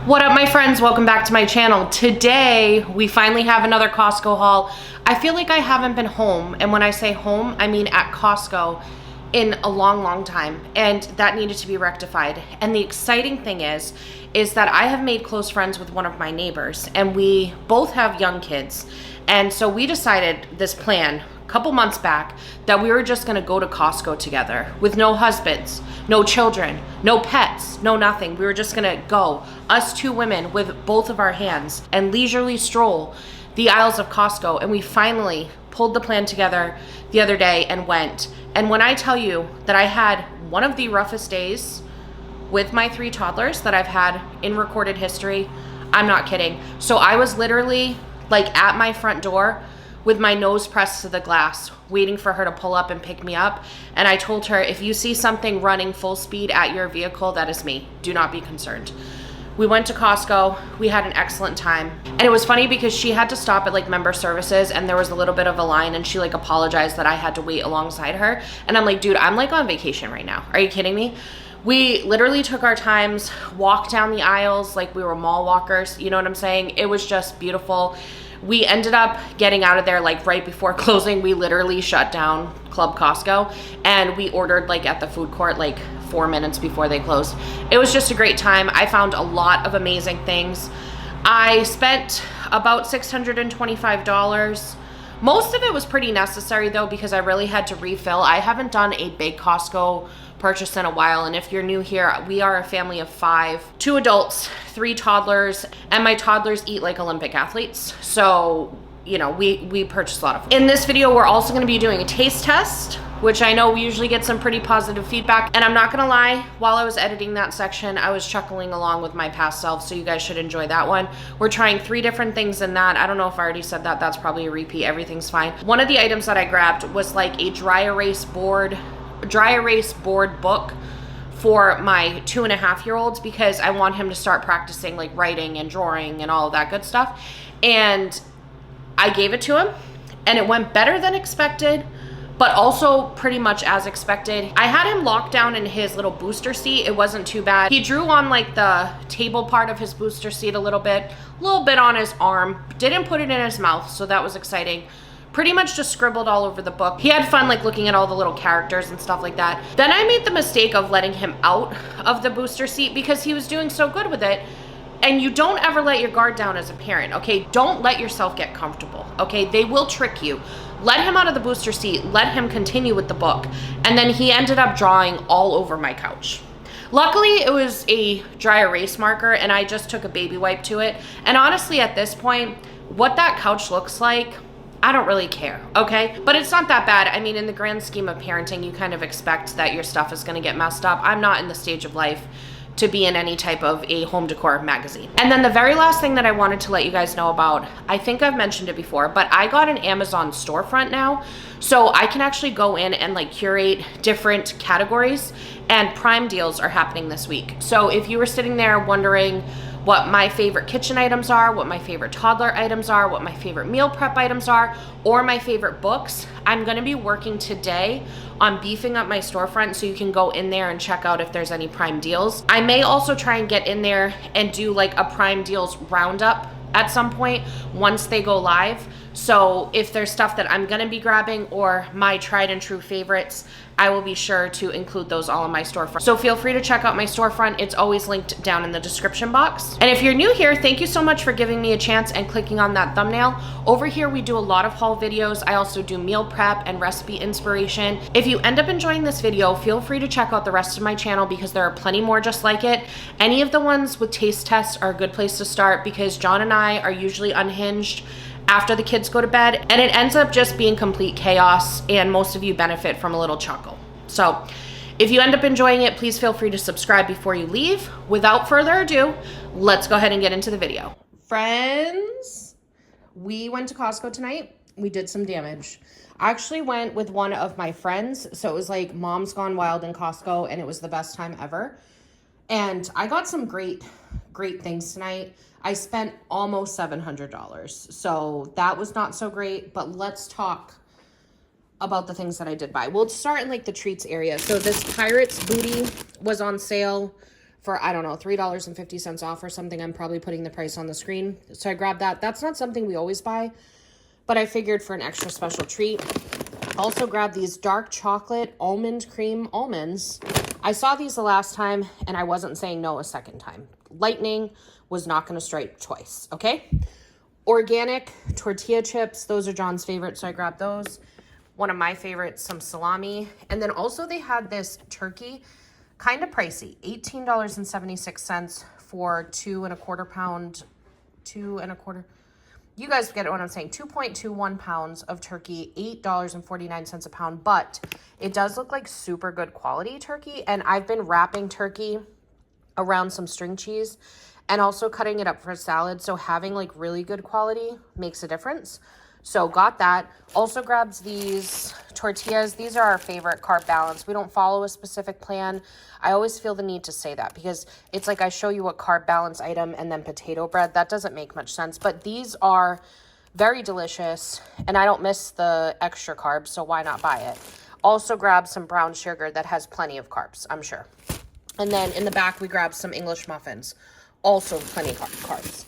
What up, my friends? Welcome back to my channel. Today we finally have another Costco haul. I feel like I haven't been home, and when I say home I mean at Costco, in a long time, and that needed to be rectified. And the exciting thing is that I have made close friends with one of my neighbors, and we both have young kids, and so we decided this plan a couple months back that we were just gonna go to Costco together with no husbands, no children, no pets, no nothing. We were just gonna go, us two women with both of our hands, and leisurely stroll the aisles of Costco. And we finally pulled the plan together the other day and went. And when I tell you that I had one of the roughest days with my three toddlers that I've had in recorded history, I'm not kidding. So I was literally like at my front door with my nose pressed to the glass, waiting for her to pull up and pick me up. And I told her, if you see something running full speed at your vehicle, that is me. Do not be concerned. We went to Costco. We had an excellent time. And it was funny because she had to stop at like member services, and there was a little bit of a line, and she like apologized that I had to wait alongside her. And I'm like, dude, I'm like on vacation right now. Are you kidding me? We literally took our times, walked down the aisles like we were mall walkers. You know what I'm saying? It was just beautiful. We ended up getting out of there like right before closing. We literally shut down Club Costco, and we ordered like at the food court like 4 minutes before they closed. It was just a great time. I found a lot of amazing things. I spent about $625. Most of it was pretty necessary though, because I really had to refill. I haven't done a big Costco purchase in a while, and if you're new here, we are a family of 5, 2 adults, 3 toddlers, and my toddlers eat like Olympic athletes. So, you know, we purchase a lot of food. In this video, we're also gonna be doing a taste test, which I know we usually get some pretty positive feedback. And I'm not gonna lie, while I was editing that section, I was chuckling along with my past self, so you guys should enjoy that one. We're trying 3 different things in that. I don't know if I already said that. That's probably a repeat. Everything's fine. One of the items that I grabbed was like a dry erase board book for my 2.5-year-olds, because I want him to start practicing like writing and drawing and all of that good stuff. And I gave it to him, and it went better than expected, but also pretty much as expected. I had him locked down in his little booster seat. It wasn't too bad. He drew on like the table part of his booster seat a little bit on his arm, didn't put it in his mouth, so that was exciting. Pretty much just scribbled all over the book. He had fun like looking at all the little characters and stuff like that. Then I made the mistake of letting him out of the booster seat because he was doing so good with it. And you don't ever let your guard down as a parent, okay? Don't let yourself get comfortable, okay? They will trick you. Let him out of the booster seat, let him continue with the book. And then he ended up drawing all over my couch. Luckily, it was a dry erase marker, and I just took a baby wipe to it. And honestly, at this point, what that couch looks like, I don't really care, okay? But it's not that bad. I mean, in the grand scheme of parenting, you kind of expect that your stuff is gonna get messed up. I'm not in the stage of life to be in any type of a home decor magazine. And then the very last thing that I wanted to let you guys know about, I think I've mentioned it before, but I got an Amazon storefront now. So I can actually go in and like curate different categories, and Prime deals are happening this week. So if you were sitting there wondering what my favorite kitchen items are, what my favorite toddler items are, what my favorite meal prep items are, or my favorite books, I'm gonna be working today on beefing up my storefront so you can go in there and check out if there's any Prime deals. I may also try and get in there and do like a Prime deals roundup at some point once they go live. So if there's stuff that I'm gonna be grabbing or my tried and true favorites, I will be sure to include those all in my storefront. So feel free to check out my storefront. It's always linked down in the description box. And if you're new here, thank you so much for giving me a chance and clicking on that thumbnail. Over here, we do a lot of haul videos. I also do meal prep and recipe inspiration. If you end up enjoying this video, feel free to check out the rest of my channel because there are plenty more just like it. Any of the ones with taste tests are a good place to start because John and I are usually unhinged after the kids go to bed, and it ends up just being complete chaos, and most of you benefit from a little chuckle. So if you end up enjoying it, please feel free to subscribe before you leave. Without further ado, let's go ahead and get into the video. Friends, we went to Costco tonight. We did some damage. I actually went with one of my friends, so it was like Mom's Gone Wild in Costco, and it was the best time ever. And I got some great things tonight. I spent almost $700, so that was not so great, but let's talk about the things that I did buy. We'll start in like the treats area. So this Pirates booty was on sale for, I don't know, $3.50 off or something. I'm probably putting the price on the screen. So I grabbed that. That's not something we always buy, but I figured for an extra special treat. Also grabbed these dark chocolate almond cream almonds. I saw these the last time and I wasn't saying no a second time. Lightning was not going to strike twice, okay? Organic tortilla chips. Those are John's favorite, so I grabbed those. One of my favorites, some salami. And then also they had this turkey, kind of pricey, $18.76 for 2¼ pound, you guys get what I'm saying, 2.21 pounds of turkey, $8.49 a pound, but it does look like super good quality turkey. And I've been wrapping turkey around some string cheese and also cutting it up for a salad. So having like really good quality makes a difference. So got that. Also grabbed these tortillas. These are our favorite carb balance. We don't follow a specific plan. I always feel the need to say that because it's like I show you a carb balance item and then potato bread. That doesn't make much sense. But these are very delicious and I don't miss the extra carbs, so why not buy it? Also grabbed some brown sugar that has plenty of carbs, I'm sure. And then in the back, we grabbed some English muffins. Also plenty of carbs.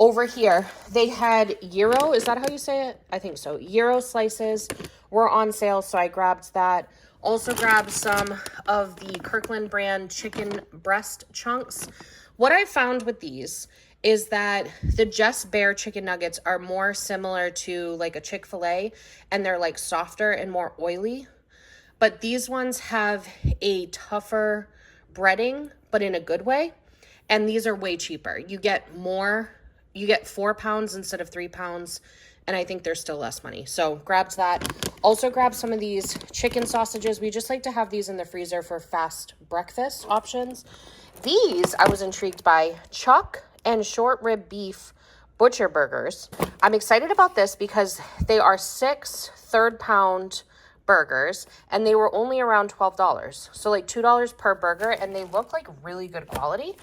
Over here, they had gyro. Is that how you say it? I think so. Gyro slices were on sale, so I grabbed that. Also grabbed some of the Kirkland brand chicken breast chunks. What I found with these is that the Just Bare chicken nuggets are more similar to like a Chick-fil-A, and they're like softer and more oily. But these ones have a tougher breading, but in a good way. And these are way cheaper. You get more. You get 4 pounds instead of 3 pounds, and I think they're still less money. So grabbed that. Also grabbed some of these chicken sausages. We just like to have these in the freezer for fast breakfast options. These I was intrigued by, chuck and short rib beef butcher burgers. I'm excited about this because they are 6 third-pound burgers, and they were only around $12. So like $2 per burger, and they look like really good quality.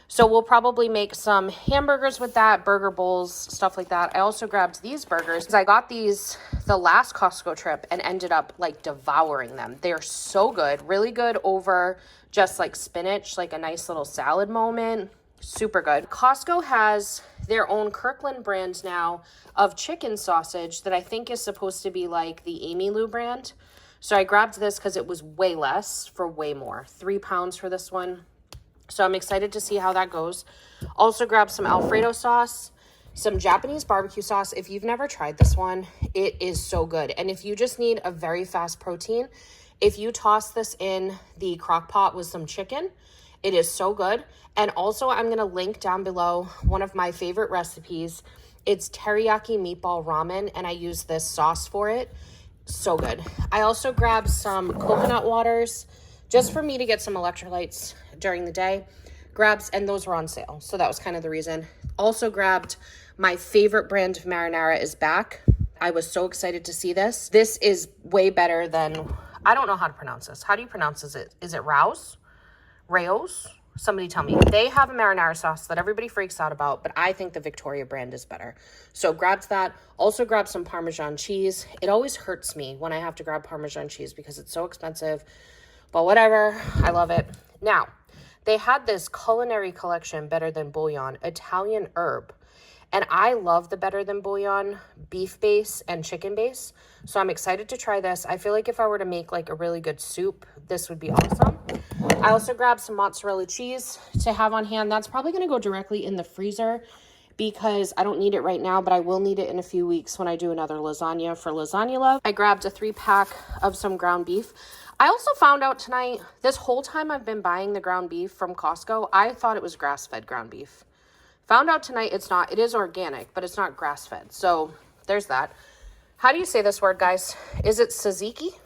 So we'll probably make some hamburgers with that, burger bowls, stuff like that. I also grabbed these burgers because I got these the last Costco trip and ended up like devouring them. They're so good, really good over just like spinach, like a nice little salad moment. Super good. Costco has their own Kirkland brand now of chicken sausage that I think is supposed to be like the Amy Lou brand. So I grabbed this because it was way less for way more. 3 pounds for this one. So I'm excited to see how that goes. Also grabbed some Alfredo sauce, some Japanese barbecue sauce. If you've never tried this one, it is so good. And if you just need a very fast protein, if you toss this in the crock pot with some chicken, it is so good. And also I'm going to link down below one of my favorite recipes. It's teriyaki meatball ramen, and I use this sauce for it. So good. I also grabbed some coconut waters just for me to get some electrolytes during the day. And those were on sale, so that was kind of the reason. Also grabbed my favorite brand of marinara is back. I was so excited to see this. This is way better than, I don't know how to pronounce this. How do you pronounce it? Is it Rao's? Somebody tell me. They have a marinara sauce that everybody freaks out about, but I think the Victoria brand is better. So grabbed that. Also grabbed some Parmesan cheese. It always hurts me when I have to grab Parmesan cheese because it's so expensive, but whatever. I love it. Now, they had this culinary collection, Better Than Bouillon, Italian herb. And I love the Better Than Bouillon beef base and chicken base. So I'm excited to try this. I feel like if I were to make like a really good soup, this would be awesome. I also grabbed some mozzarella cheese to have on hand. That's probably going to go directly in the freezer because I don't need it right now, but I will need it in a few weeks when I do another lasagna for Lasagna Love. I grabbed a 3-pack of some ground beef. I also found out tonight, this whole time I've been buying the ground beef from Costco, I thought it was grass-fed ground beef. Found out tonight it's not. It is organic, but it's not grass-fed. So there's that. How do you say this word, guys? Is it tzatziki?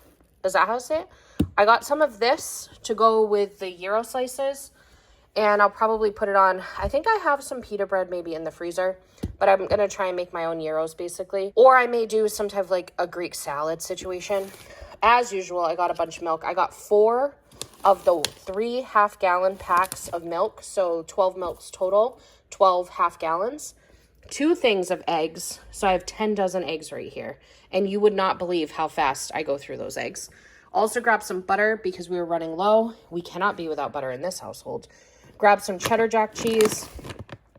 Is that how I say it? I got some of this to go with the gyro slices, and I'll probably put it on. I think I have some pita bread maybe in the freezer, but I'm going to try and make my own gyros basically. Or I may do some type of like a Greek salad situation. As usual, I got a bunch of milk. I got 4 of the 3 half-gallon packs of milk, so 12 milks total, 12 half gallons. 2 things of eggs, so I have 10 dozen eggs right here, and you would not believe how fast I go through those eggs. Also grabbed some butter because we were running low. We cannot be without butter in this household. Grabbed some cheddar jack cheese,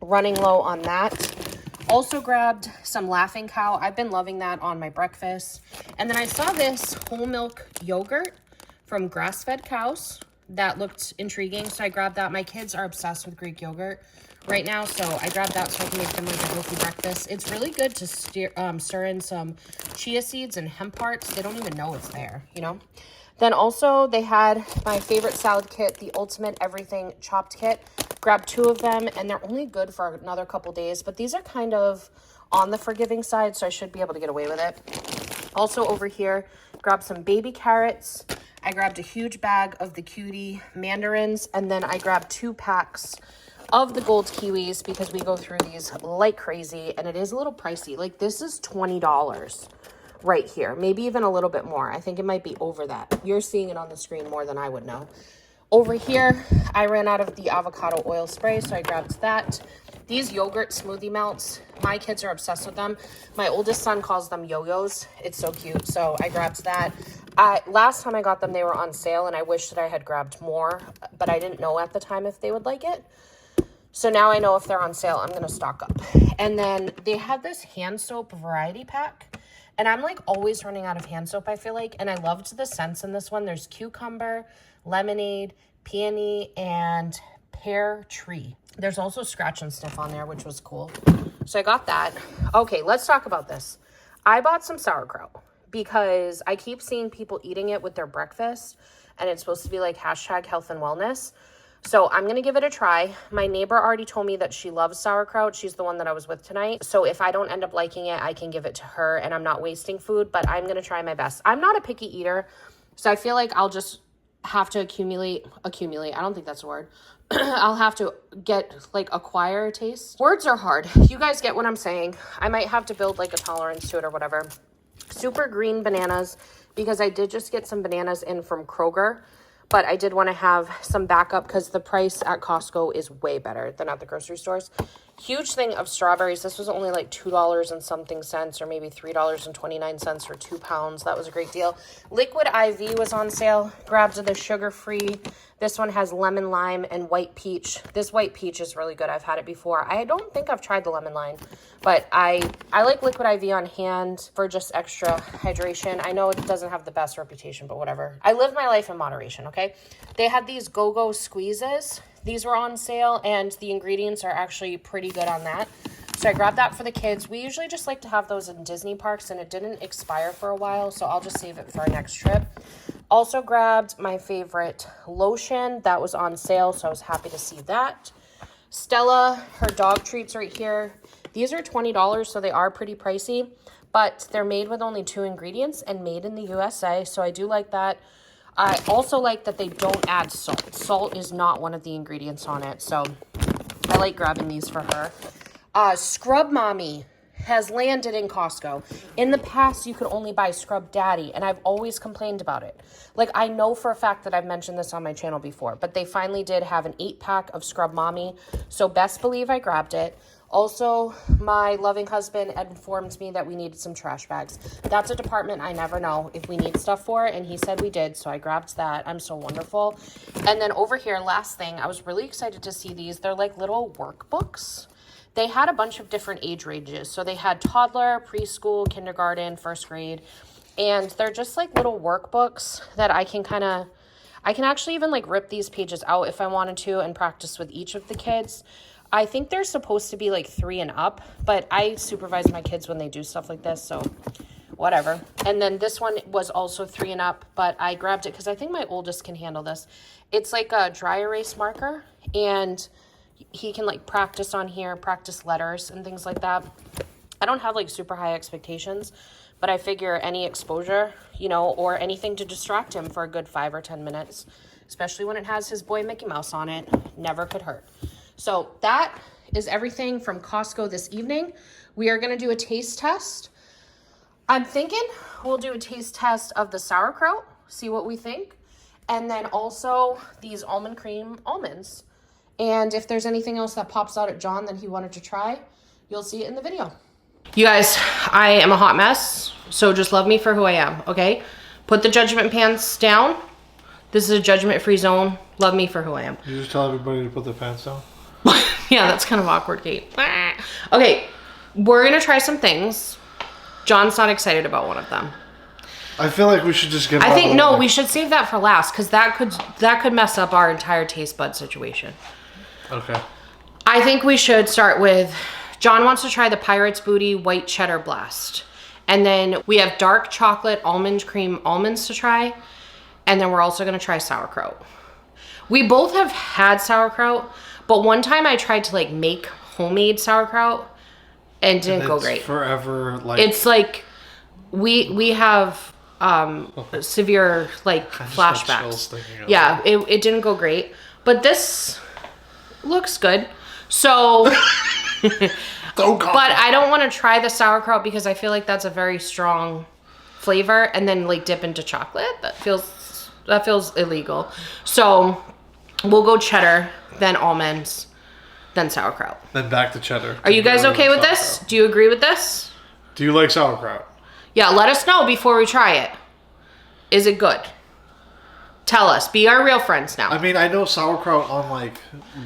running low on that. Also grabbed some Laughing Cow. I've been loving that on my breakfast. And then I saw this whole milk yogurt from grass-fed cows. That looked intriguing, so I grabbed that. My kids are obsessed with Greek yogurt right now, so I grabbed that so I can make them like a healthy breakfast. It's really good to stir in some chia seeds and hemp hearts. They don't even know it's there, you know? Then also they had my favorite salad kit, the Ultimate Everything Chopped Kit. Grabbed 2 of them, and they're only good for another couple days, but these are kind of on the forgiving side, so I should be able to get away with it. Also over here, grabbed some baby carrots. I grabbed a huge bag of the Cutie mandarins, and then I grabbed 2 packs of the gold kiwis because we go through these like crazy, and it is a little pricey. Like, this is $20 right here, maybe even a little bit more. I think it might be over that. You're seeing it on the screen more than I would know. Over here, I ran out of the avocado oil spray, so I grabbed that. These yogurt smoothie melts, my kids are obsessed with them. My oldest son calls them yo-yos. It's so cute, so I grabbed that. Last time I got them, they were on sale, and I wish that I had grabbed more, but I didn't know at the time if they would like it. So now I know if they're on sale, I'm going to stock up. And then they had this hand soap variety pack, and I'm like always running out of hand soap, I feel like, and I loved the scents in this one. There's cucumber, lemonade, peony, and pear tree. There's also scratch and sniff on there, which was cool. So I got that. Okay, let's talk about this. I bought some sauerkraut because I keep seeing people eating it with their breakfast, and it's supposed to be like hashtag health and wellness. So I'm going to give it a try. My neighbor already told me that she loves sauerkraut. She's the one that I was with tonight. So if I don't end up liking it, I can give it to her, and I'm not wasting food, but I'm going to try my best. I'm not a picky eater, so I feel like I'll just have to accumulate. I don't think that's a word. I'll have to acquire a taste. Words are hard. You guys get what I'm saying. I might have to build like a tolerance to it or whatever. Super green bananas, because I did just get some bananas in from Kroger, but I did want to have some backup because the price at Costco is way better than at the grocery stores. Huge thing of strawberries. This was only like $2 and something cents, or maybe $3.29 for 2 pounds. That was a great deal. Liquid IV was on sale. Grabbed the sugar-free. This one has lemon lime and white peach. This white peach is really good. I've had it before. I don't think I've tried the lemon lime, but I like Liquid IV on hand for just extra hydration. I know it doesn't have the best reputation, but whatever. I live my life in moderation, okay? They had these go-go squeezes. These were on sale, and the ingredients are actually pretty good on that. So I grabbed that for the kids. We usually just like to have those in Disney parks, and it didn't expire for a while, so I'll just save it for our next trip. Also grabbed my favorite lotion. That was on sale, so I was happy to see that. Stella, her dog treats right here. These are $20, so they are pretty pricey, but they're made with only 2 ingredients and made in the USA, so I do like that. I also like that they don't add salt. Salt is not one of the ingredients on it, so I like grabbing these for her. Scrub Mommy has landed in Costco. In the past, you could only buy Scrub Daddy, and I've always complained about it. Like, I know for a fact that I've mentioned this on my channel before, but they finally did have an 8-pack of Scrub Mommy, so best believe I grabbed it. Also, my loving husband informed me that we needed some trash bags. That's a department I never know if we need stuff for, and he said we did, so I grabbed that. I'm so wonderful. And then over here, last thing, I was really excited to see these. They're like little workbooks. They had a bunch of different age ranges. So they had toddler, preschool, kindergarten, first grade, and they're just like little workbooks that I can actually even like rip these pages out if I wanted to and practice with each of the kids. I think they're supposed to be like 3 and up, but I supervise my kids when they do stuff like this, so whatever. And then this one was also 3 and up, but I grabbed it because I think my oldest can handle this. It's like a dry erase marker, and he can like practice on here, practice letters and things like that. I don't have like super high expectations, but I figure any exposure, you know, or anything to distract him for a good 5 or 10 minutes, especially when it has his boy Mickey Mouse on it, never could hurt. So that is everything from Costco this evening. We are going to do a taste test. I'm thinking we'll do a taste test of the sauerkraut, see what we think, and then also these almond cream almonds. And if there's anything else that pops out at John that he wanted to try, you'll see it in the video. You guys, I am a hot mess, so just love me for who I am, okay? Put the judgment pants down. This is a judgment-free zone. Love me for who I am. You just tell everybody to put their pants down? Yeah, that's kind of awkward, Cait. Okay, we're going to try some things. John's not excited about one of them. I feel like we should just get. I think no, we should save that for last because that could mess up our entire taste bud situation. Okay. I think we should start with. John wants to try the Pirate's Booty White Cheddar Blast, and then we have dark chocolate almond cream almonds to try, and then we're also going to try sauerkraut. We both have had sauerkraut, but one time I tried to like make homemade sauerkraut, and it didn't go great. Forever like. It's like we have. Severe like flashbacks. Yeah, it didn't go great, but this looks good. So, but I don't want to try the sauerkraut because I feel like that's a very strong flavor, and then like dip into chocolate. That feels illegal. So we'll go cheddar, then almonds, then sauerkraut. Then back to cheddar. Are you guys okay with this? Do you agree with this? Do you like sauerkraut? Yeah, let us know before we try it. Is it good? Tell us. Be our real friends now. I mean, I know sauerkraut on like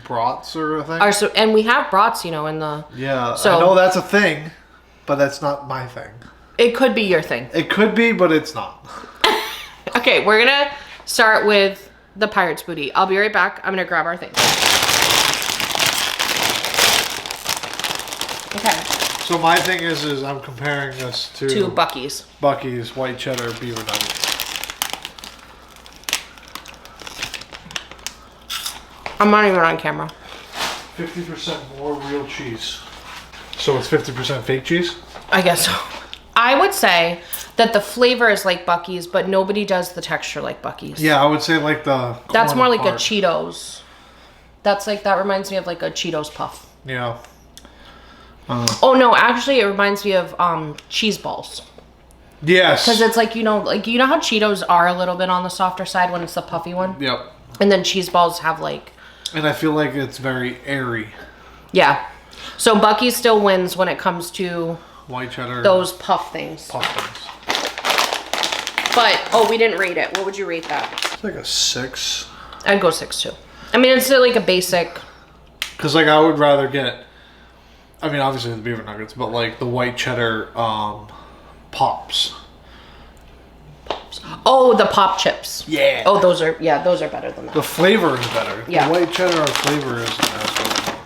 brats or a thing. And we have brats, in the... Yeah, so, I know that's a thing, but that's not my thing. It could be your thing. It could be, but it's not. Okay, we're going to start with the Pirate's Booty. I'll be right back. I'm going to grab our thing. Okay. So my thing is I'm comparing this to Buc-ee's. Buc-ee's white cheddar beaver nuggets. I'm not even on camera. 50% more real cheese. So it's 50% fake cheese? I guess so. I would say that the flavor is like Buc-ee's, but nobody does the texture like Buc-ee's. Yeah, I would say like the That's more like a Cheetos. That reminds me of like a Cheetos puff. Yeah. Oh no, actually it reminds me of cheese balls. Yes. Because it's like, you know how Cheetos are a little bit on the softer side when it's the puffy one? Yep. And then cheese balls have like... And I feel like it's very airy. Yeah. So Buc-ee's still wins when it comes to... White cheddar. Those puff things. Puff things. But, we didn't rate it. What would you rate that? It's like a 6. I'd go 6 too. I mean, it's like a basic... Because like I would rather get... I mean, obviously the beaver nuggets, but like the white cheddar pops. Oh, the pop chips. Yeah. Oh, those are better than that. The flavor is better. Yeah. The white cheddar flavor is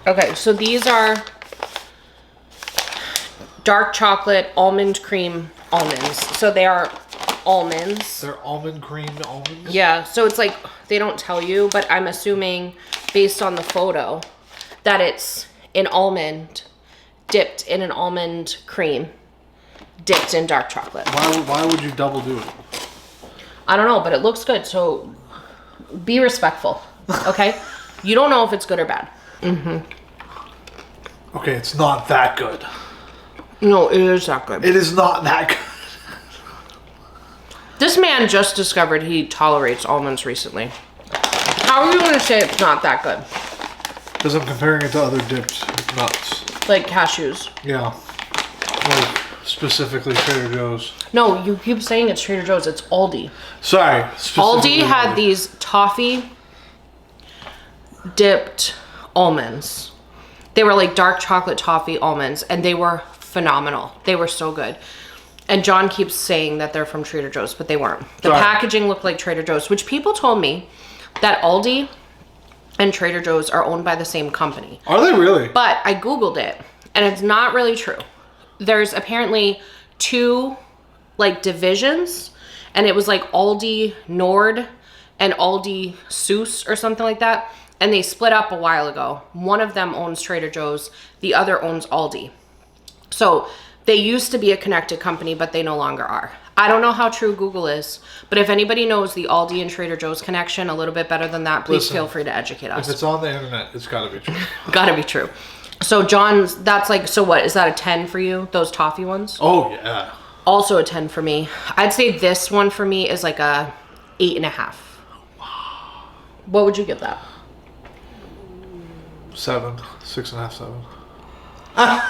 Okay, so these are dark chocolate almond cream almonds. So they are almonds. They're almond cream almonds? Yeah, so it's like, they don't tell you, but I'm assuming based on the photo that it's an almond dipped in an almond cream, dipped in dark chocolate. Why would you double do it? I don't know, but it looks good, so be respectful, okay? You don't know if it's good or bad. Mm-hmm. Okay, it's not that good. No, it is that good. It is not that good. This man just discovered he tolerates almonds recently. How are you going to say it's not that good? Because I'm comparing it to other dipped nuts. Like cashews. Yeah. Like specifically Trader Joe's. No, you keep saying it's Trader Joe's. It's Aldi. Sorry. Aldi had these toffee dipped almonds. They were like dark chocolate toffee almonds, and they were phenomenal. They were so good. And John keeps saying that they're from Trader Joe's, but they weren't. The packaging looked like Trader Joe's, which people told me that Aldi and Trader Joe's are owned by the same company. Are they really? But I Googled it, and it's not really true. There's apparently 2 like divisions, and it was like Aldi Nord and Aldi Süß or something like that. And they split up a while ago. One of them owns Trader Joe's, the other owns Aldi. So they used to be a connected company, but they no longer are. I don't know how true Google is, but if anybody knows the Aldi and Trader Joe's connection a little bit better than that, please feel free to educate us. If it's on the internet, it's gotta be true. Gotta be true. So John's, that's like, so what, is that a 10 for you, those toffee ones? Oh yeah. Also a 10 for me. I'd say this one for me is like a 8.5. Wow. What would you give that? 7, 6.5, 7.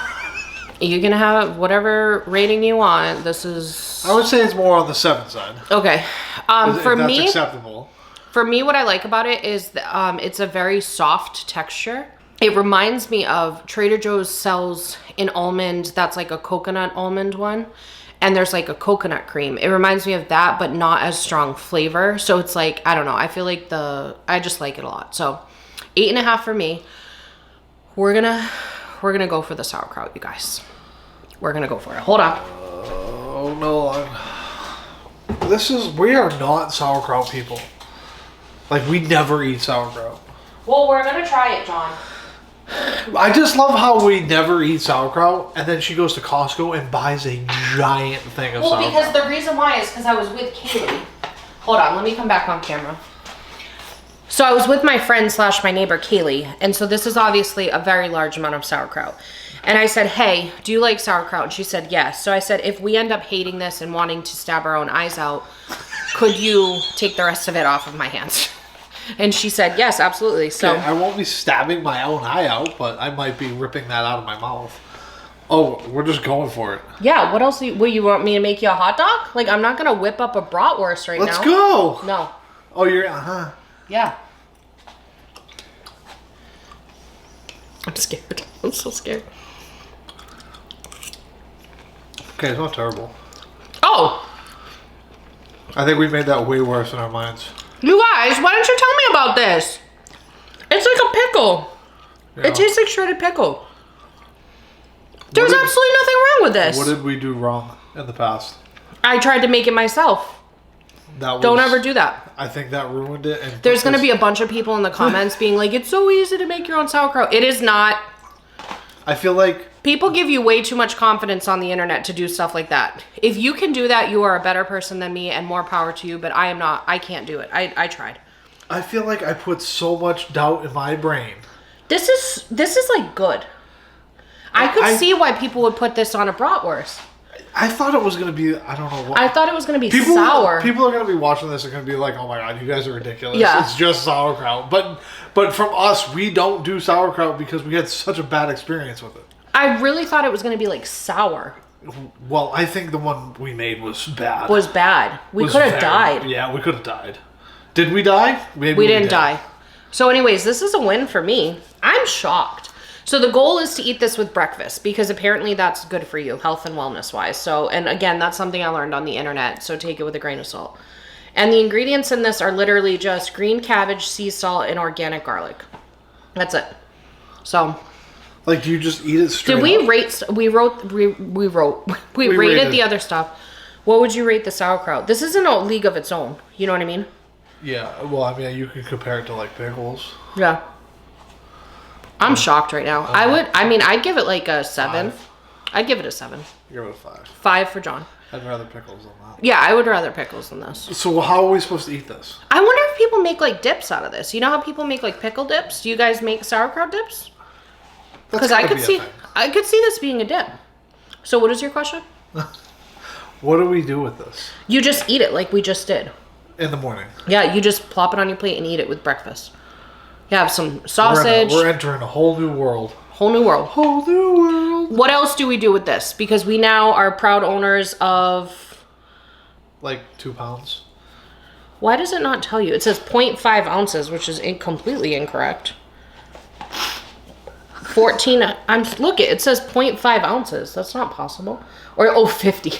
You can have whatever rating you want. This is... I would say it's more on the 7 side. Okay. For that's me... acceptable. For me, what I like about it is it's a very soft texture. It reminds me of Trader Joe's sells an almond that's like a coconut almond one. And there's like a coconut cream. It reminds me of that, but not as strong flavor. So it's like, I don't know. I feel like I just like it a lot. So 8.5 for me. We're gonna go for the sauerkraut, you guys. We're gonna go for it. Hold on. Oh no. We are not sauerkraut people. Like, we never eat sauerkraut. Well, we're gonna try it, John. I just love how we never eat sauerkraut, and then she goes to Costco and buys a giant thing of sauerkraut. Well, because the reason why is because I was with Kaylee. Hold on, let me come back on camera. So I was with my friend / my neighbor Kaylee, and so this is obviously a very large amount of sauerkraut. And I said, hey, do you like sauerkraut? And she said, yes. So I said, if we end up hating this and wanting to stab our own eyes out, could you take the rest of it off of my hands? And she said, yes, absolutely. So okay, I won't be stabbing my own eye out, but I might be ripping that out of my mouth. Oh, we're just going for it. Yeah, what else will you want me to make you a hot dog? Like, I'm not going to whip up a bratwurst right now. Let's go. No. Oh, you're, Yeah. I'm scared. I'm so scared. Okay, it's not terrible. Oh! I think we made that way worse in our minds. You guys, why don't you tell me about this? It's like a pickle. Yeah. It tastes like shredded pickle. There's absolutely nothing wrong with this. What did we do wrong in the past? I tried to make it myself. Don't ever do that. I think that ruined it. And there's going to be a bunch of people in the comments being like, it's so easy to make your own sauerkraut. It is not. I feel like people give you way too much confidence on the internet to do stuff like that. If you can do that, you are a better person than me, and more power to you, but I am not. I can't do it. I tried. I feel like I put so much doubt in my brain. This is like good. I could see why people would put this on a bratwurst. I thought it was going to be, I don't know what. I thought it was going to be sour. People are going to be watching this and going to be like, oh my God, you guys are ridiculous. Yeah. It's just sauerkraut. But from us, we don't do sauerkraut because we had such a bad experience with it. I really thought it was going to be like sour. Well, I think the one we made was bad. We could have died. Yeah, we could have died. Did we die? Maybe we didn't die. So anyways, this is a win for me. I'm shocked. So the goal is to eat this with breakfast because apparently that's good for you, health and wellness wise. So, and again, that's something I learned on the internet. So take it with a grain of salt. And the ingredients in this are literally just green cabbage, sea salt, and organic garlic. That's it. So. Like, do you just eat it straight Did we up? We rated the other stuff. What would you rate the sauerkraut? This isn't a league of its own. You know what I mean? Yeah. Well, I mean, you could compare it to like pickles. Yeah. I'm shocked right now. I'd give it like a 7. 5. I'd give it a 7. Give it a 5. 5 for John. I'd rather pickles than that. Yeah, I would rather pickles than this. So how are we supposed to eat this? I wonder if people make like dips out of this. You know how people make like pickle dips? Do you guys make sauerkraut dips? Because I could see this being a dip. So what is your question? What do we do with this? You just eat it like we just did. In the morning. Yeah, you just plop it on your plate and eat it with breakfast. You have some sausage. We're entering a whole new world. Whole new world. Whole new world. What else do we do with this? Because we now are proud owners of... Like 2 pounds. Why does it not tell you? It says 0.5 ounces, which is completely incorrect. 14... Look, it says 0.5 ounces. That's not possible. Or, 50.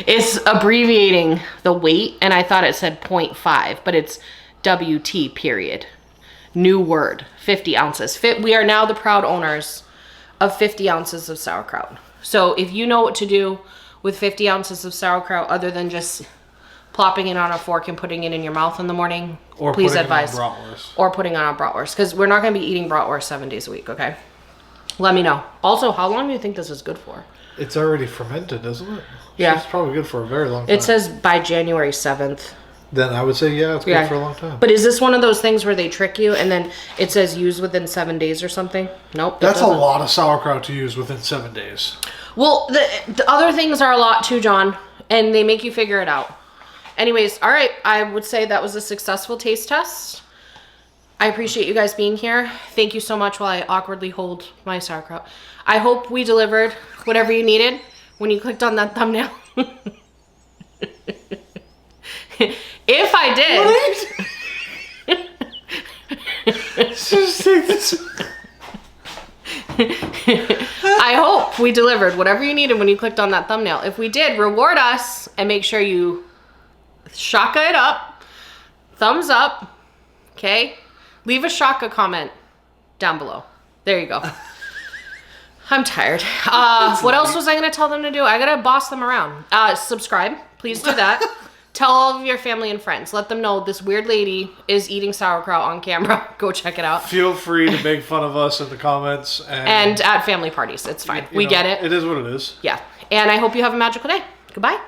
It's abbreviating the weight, and I thought it said 0.5, but it's WT period. New word, 50 ounces. We are now the proud owners of 50 ounces of sauerkraut. So if you know what to do with 50 ounces of sauerkraut other than just plopping it on a fork and putting it in your mouth in the morning, or please advise. Or putting on a bratwurst, because we're not going to be eating bratwurst 7 days a week, okay? Let me know. Also, how long do you think this is good for? It's already fermented, isn't it? Yeah. It's probably good for a very long time. It says by January 7th. Then I would say, yeah, it's good for a long time. But is this one of those things where they trick you and then it says use within 7 days or something? Nope. That's a lot of sauerkraut to use within 7 days. Well, the other things are a lot too, John, and they make you figure it out. Anyways, all right. I would say that was a successful taste test. I appreciate you guys being here. Thank you so much while I awkwardly hold my sauerkraut. I hope we delivered whatever you needed when you clicked on that thumbnail. If I did. Just take this. I hope we delivered whatever you needed when you clicked on that thumbnail. If we did, reward us and make sure you shaka it up, thumbs up, okay? Leave a shaka comment down below. There you go. I'm tired. What else was I gonna tell them to do? I gotta boss them around. Subscribe, please do that. Tell all of your family and friends. Let them know this weird lady is eating sauerkraut on camera. Go check it out. Feel free to make fun of us in the comments. And at family parties. It's fine. We get it. It is what it is. Yeah. And I hope you have a magical day. Goodbye.